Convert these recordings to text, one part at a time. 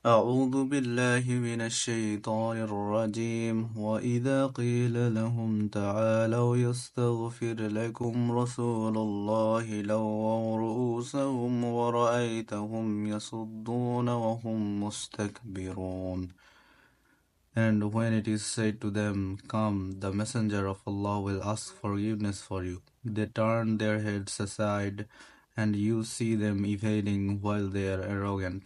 أعوذ بالله من الشيطان الرجيم وإذا قيل لهم تعالوا يستغفر لكم رسول الله لووا رؤوسهم ورأيتهم يصدون وهم مستكبرون. And when it is said to them, "Come, the messenger of Allah will ask forgiveness for you," they turn their heads aside, and you see them evading while they are arrogant.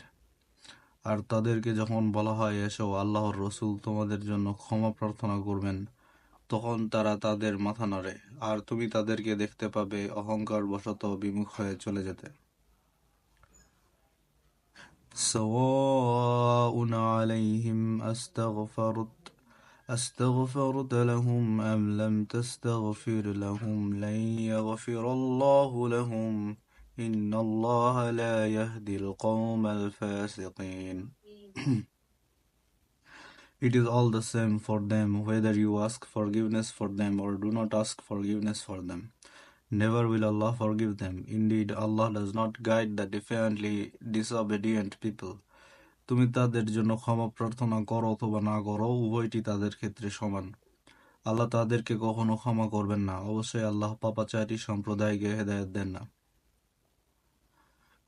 আর তাদেরকে যখন বলা হয়, এসো আল্লাহর রসুল তোমাদের জন্য ক্ষমা প্রার্থনা করবেন, তখন তারা তাদের মাথা নাড়ে, আর তুমি তাদেরকে দেখতে পাবে অহংকার বশত বিমুখ হয়ে চলে যেতে। সাওয়াউন আলাইহিম أستغفرت لهم أم لم تستغفر لهم لن يغفر الله لهم إن الله لا يهدي القوم الفاسقين. It is all the same for them whether you ask forgiveness for them or do not ask forgiveness for them. Never will Allah forgive them. Indeed, Allah does not guide the defiantly disobedient people. তুমি তাদের জন্য ক্ষমা প্রার্থনা করো অথবা না করো, উভয়টি তাদের ক্ষেত্রে সমান। আল্লাহ তাদেরকে কখনো ক্ষমা করবেন না। অবশ্যই আল্লাহ পাপাচারী সম্প্রদায়কে হেদায়েত দেন না।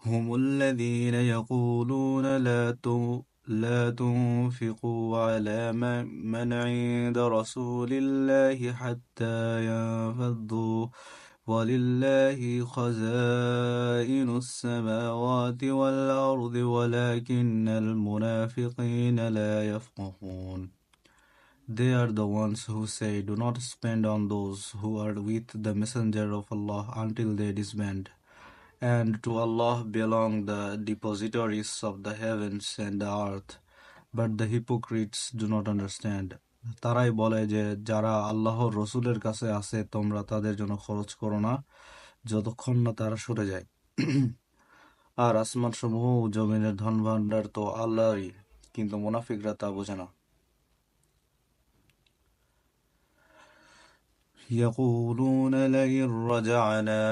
هم الذين يقولون لا تنفقوا على من عند رسول الله حتى ينفضوا ولله خزائن السماوات والأرض ولكن المنافقين لا يفقهون. They are the ones who say, "Do not spend on those who are with the Messenger of Allah until they disband. And to Allah belong the depositories of the heavens and the earth." But the hypocrites do not understand. তারাই বলে যে, যারা আল্লাহর রসুলের কাছে আছে তোমরা তাদের জন্য খরচ করো না যতক্ষণ না তারা সরে যায়। আর আসমান সমূহ ও জমিনের ধন ভাণ্ডার তো আল্লাহরই, কিন্তু মুনাফিকরা তা বোঝে না। يقولون لئن رجعنا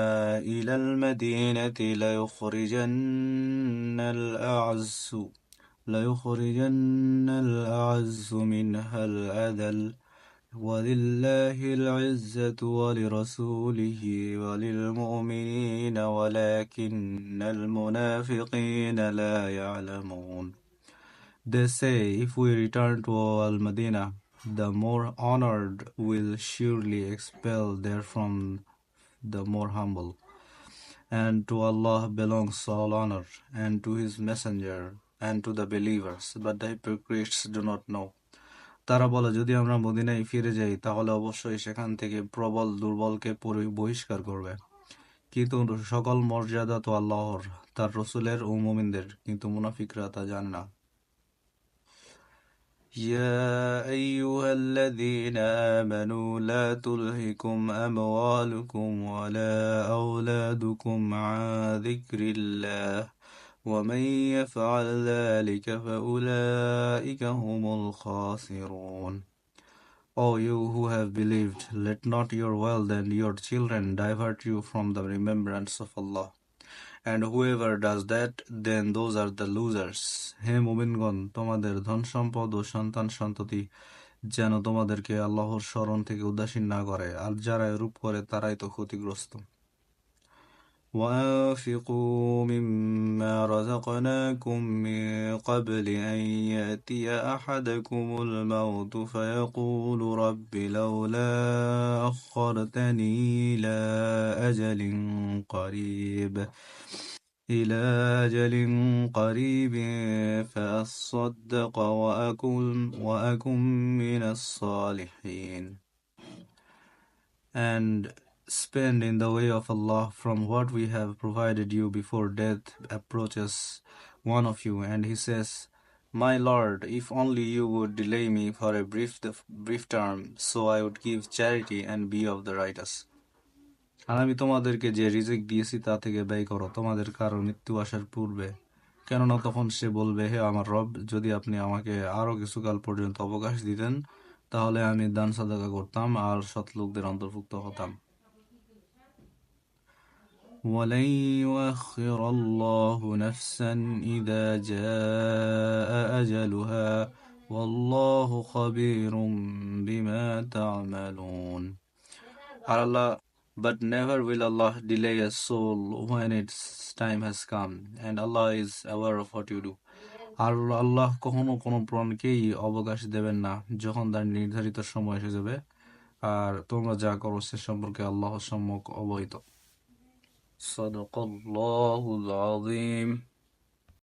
إلى المدينة ليخرجن الأعز منها الأذل ولله العزة ولرسوله وللمؤمنين ولكن المنافقين لا يعلمون. They say, if we return to Al-Madinah, the more honored will surely expel therefrom the more humble. And to Allah belongs all honor, and to His Messenger, and to the believers, but the hypocrites do not know. তারা বলে, যদি আমরা মদিনায় ফিরে যাই তাহলে অবশ্যই সেখান থেকে প্রবল দুর্বলকে বহিষ্কার করবে, কিন্তু সকল মর্যাদা তো আল্লাহর, তার রসুলের ও মুমিনদের, কিন্তু মুনাফিকরা তা জানে না। يا أيها الذين آمنوا لا تلهكم أموالكم ولا أولادكم عن ذكر الله ومن يفعل ذلك فأولئك هم الخاسرون. O you who have believed, let not your wealth and your children divert you from the remembrance of Allah. And whoever does that, then those are the losers. হে মুমিনগণ, তোমাদের ধন সম্পদ ও সন্তান সন্ততি যেন তোমাদেরকে আল্লাহর স্মরণ থেকে উদাসীন না করে, আর যারা এরূপ করে তারাই তো ক্ষতিগ্রস্ত। وأنفقوا مما رزقناكم من قبل أن يأتي أحدكم الموت فيقول رب لولا أخرتني إلى أجل قريب فأصدق وأكن من الصالحين. And spend in the way of Allah from what we have provided you before death approaches one of you, and he says, "My Lord, if only you would delay me for a brief term, so I would give charity and be of the righteous." আর আমি তোমাদেরকে যে রিজিক দিয়েছি তা থেকে ব্যয় করো তোমাদের কারো মৃত্যু আসার পূর্বে, কেননা তখন সে বলবে, হে আমার রব, যদি আপনি আমাকে আরো কিছুকাল পর্যন্ত অবকাশ দিতেন তাহলে আমি দান সাদাকা করতাম আর সৎ লোকদের অন্তর্ভুক্ত হতাম। ولن يؤخر الله نفسا إذا جاء أجلها والله خبير بما تعملون. Allah, but never will Allah delay a soul when its time has come, and Allah is aware of what you do. আর আল্লাহ কখনো কোনো প্রাণকেই অবকাশ দেবেন না যখন তার নির্ধারিত সময় এসে যাবে, আর তোমরা যা করো সে সম্পর্কে আল্লাহ সম্যক অবহিত। সাদাকাল্লাহুল আযীম।